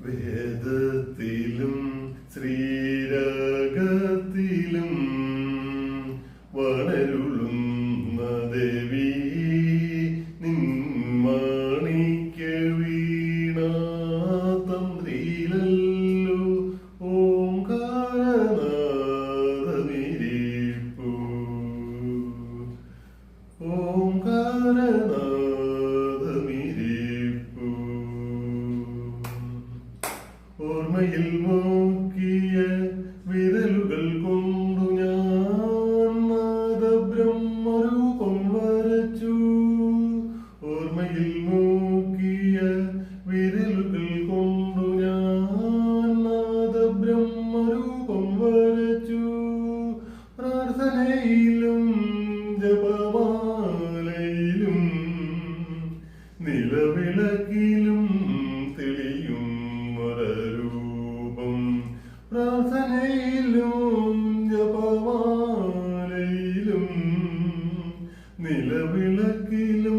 വേദത്തിലും ശ്രീരാഗത്തിലും വളരുളുന്ന ദേവി നിൻ മാണിക്യ വീണാതന്ത്രിയിലല്ലോ ഓംകാരനാദമിരിപ്പൂ ഓംകാരനാദമിരിപ്പൂ ഓർമ്മയിൽ നോക്കിയ വിരലുകൾ കൊണ്ടു ഞാൻ നാദബ്രഹ്മരൂപം വരച്ചു. ഓർമ്മയിൽ നോക്കിയ വിരലുകൾ കൊണ്ടു ഞാൻ നാദബ്രഹ്മരൂപം വരച്ചു. പ്രാർത്ഥനയിലും ജപമാലയിലും നിലവിളക്കിലും തെളിയും രൂപം. പ്രാർത്ഥനയിലും ജപമാലയിലും നിലവിളക്കിലും